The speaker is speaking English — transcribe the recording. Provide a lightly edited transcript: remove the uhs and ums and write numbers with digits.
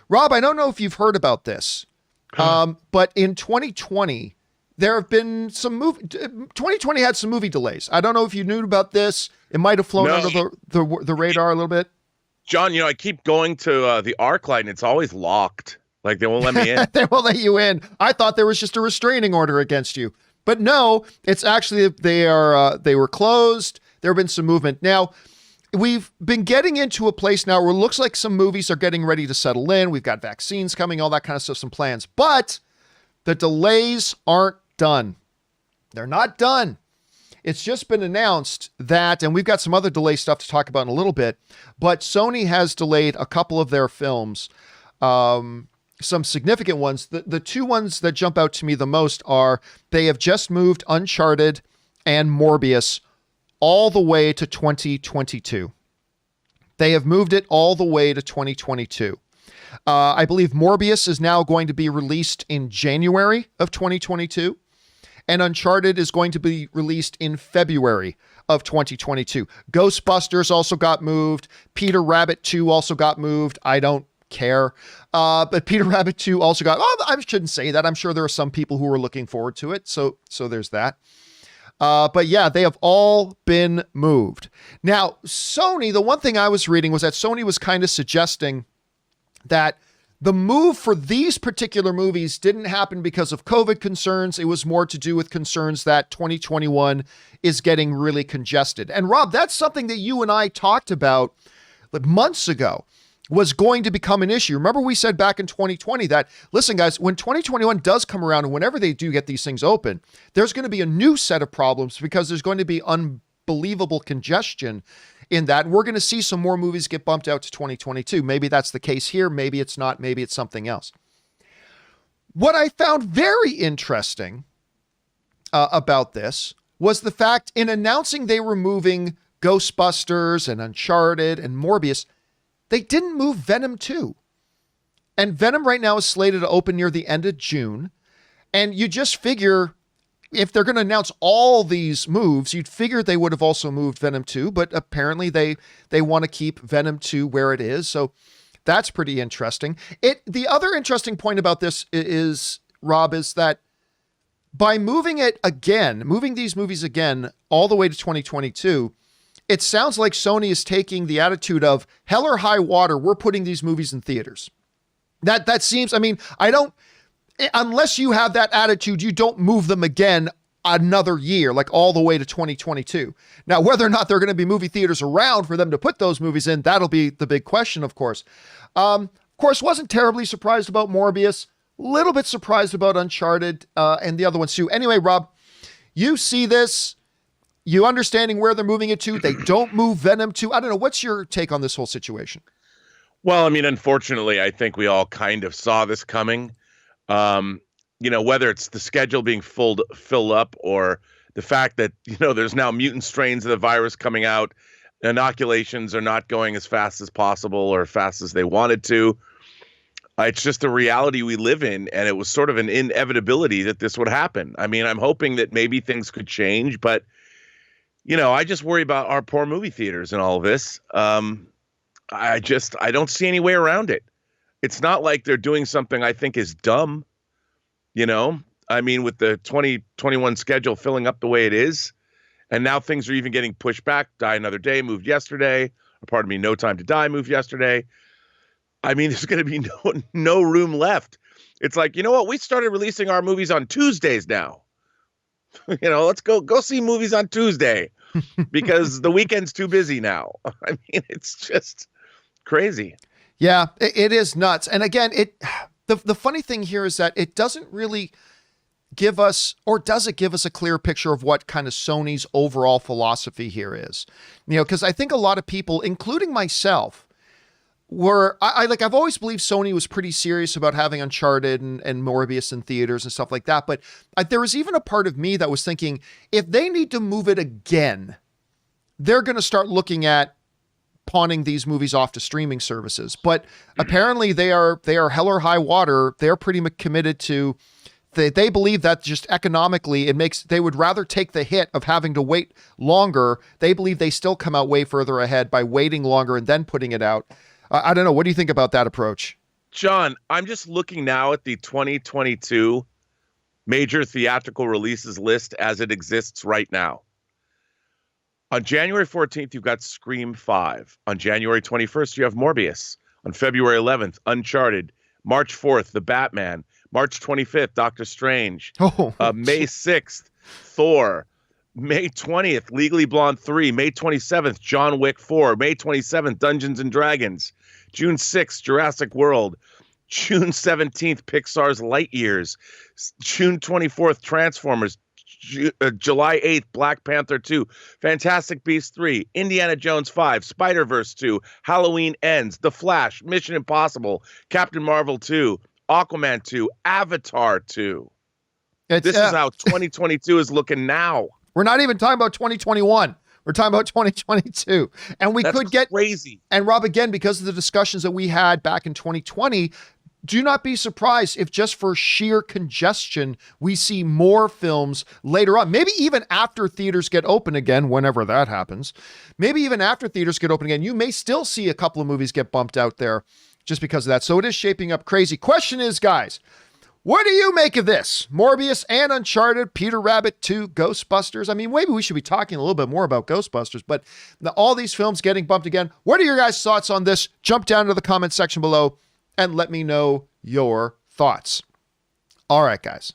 Rob, I don't know if you've heard about this, but in 2020, there have been some 2020 had some movie delays. I don't know if you knew about this. It might have flown under the radar a little bit. John, I keep going to the ArcLight and it's always locked. Like they won't let me in. They won't let you in. I thought there was just a restraining order against you, but no, it's actually they were closed. There have been some movement. Now, we've been getting into a place now where it looks like some movies are getting ready to settle in. We've got vaccines coming, all that kind of stuff, some plans, but the delays aren't done. They're not done. It's just been announced that, and we've got some other delay stuff to talk about in a little bit, but Sony has delayed a couple of their films, some significant ones. The two ones that jump out to me the most are they have just moved Uncharted and Morbius all the way to 2022. They have moved it all the way to 2022. I believe Morbius is now going to be released in January of 2022. And Uncharted is going to be released in February of 2022. Ghostbusters also got moved. Peter Rabbit 2 also got moved. I don't care. But Peter Rabbit 2 also got, I shouldn't say that. I'm sure there are some people who are looking forward to it. So there's that. But yeah, they have all been moved. Now, Sony, the one thing I was reading was that Sony was kind of suggesting that the move for these particular movies didn't happen because of COVID concerns. It was more to do with concerns that 2021 is getting really congested. And Rob, that's something that you and I talked about months ago was going to become an issue. Remember we said back in 2020 that, listen guys, when 2021 does come around and whenever they do get these things open, there's going to be a new set of problems because there's going to be unbelievable congestion in that. We're going to see some more movies get bumped out to 2022. Maybe that's the case here. Maybe it's not. Maybe it's something else. What I found very interesting about this was the fact in announcing they were moving Ghostbusters and Uncharted and Morbius, they didn't move Venom 2. And Venom right now is slated to open near the end of June. And you just figure if they're going to announce all these moves, you'd figure they would have also moved Venom 2, but apparently they want to keep Venom 2 where it is. So that's pretty interesting. The other interesting point about this is, Rob, is that by moving these movies again, all the way to 2022, it sounds like Sony is taking the attitude of hell or high water. We're putting these movies in theaters. That seems, unless you have that attitude, you don't move them again another year, like all the way to 2022. Now, whether or not there are going to be movie theaters around for them to put those movies in, that'll be the big question, of course. Of course, wasn't terribly surprised about Morbius, a little bit surprised about Uncharted and the other ones too. Anyway, Rob, you see this, you understanding where they're moving it to. They don't move Venom 2. I don't know. What's your take on this whole situation? Well, unfortunately, I think we all kind of saw this coming. Whether it's the schedule being filled up or the fact that, there's now mutant strains of the virus coming out, inoculations are not going as fast as possible or fast as they wanted to. It's just the reality we live in. And it was sort of an inevitability that this would happen. I'm hoping that maybe things could change, but I just worry about our poor movie theaters and all of this. I don't see any way around it. It's not like they're doing something I think is dumb, with the 2021 schedule filling up the way it is. And now things are even getting pushed back. Die Another Day moved yesterday. Or pardon me, No Time to Die moved yesterday. There's going to be no room left. It's like, you know what? We started releasing our movies on Tuesdays now. Let's go see movies on Tuesday because the weekend's too busy now. It's just crazy. Yeah, it is nuts. And again, the funny thing here is that it doesn't really give us, or does it give us a clear picture of what kind of Sony's overall philosophy here is? Because I think a lot of people, including myself, I've always believed Sony was pretty serious about having Uncharted and Morbius in theaters and stuff like that. But there was even a part of me that was thinking, if they need to move it again, they're going to start looking at pawning these movies off to streaming services. But apparently they are hell or high water. They're pretty committed to, they believe that just economically they would rather take the hit of having to wait longer. They believe they still come out way further ahead by waiting longer and then putting it out. I don't know. What do you think about that approach? John, I'm just looking now at the 2022 major theatrical releases list as it exists right now. On January 14th, you've got Scream 5. On January 21st, you have Morbius. On February 11th, Uncharted. March 4th, The Batman. March 25th, Doctor Strange. May 6th, Thor. May 20th, Legally Blonde 3. May 27th, John Wick 4. May 27th, Dungeons and Dragons. June 6th, Jurassic World. June 17th, Pixar's Lightyears. June 24th, Transformers. July 8th, Black Panther 2, Fantastic Beasts 3, Indiana Jones 5, Spider-Verse 2, Halloween Ends, The Flash, Mission Impossible, Captain Marvel 2, Aquaman 2, Avatar 2. This is how 2022 is looking now. We're not even talking about 2021. We're talking about 2022. And we That's could get crazy. And Rob, again, because of the discussions that we had back in 2020, do not be surprised if just for sheer congestion, we see more films later on, maybe even after theaters get open again, whenever that happens. Maybe even after theaters get open again, you may still see a couple of movies get bumped out there just because of that. So it is shaping up crazy. Question is, guys, what do you make of this? Morbius and Uncharted, Peter Rabbit 2, Ghostbusters. I mean, maybe we should be talking a little bit more about Ghostbusters, but all these films getting bumped again. What are your guys' thoughts on this? Jump down to the comment section below and let me know your thoughts. All right, guys.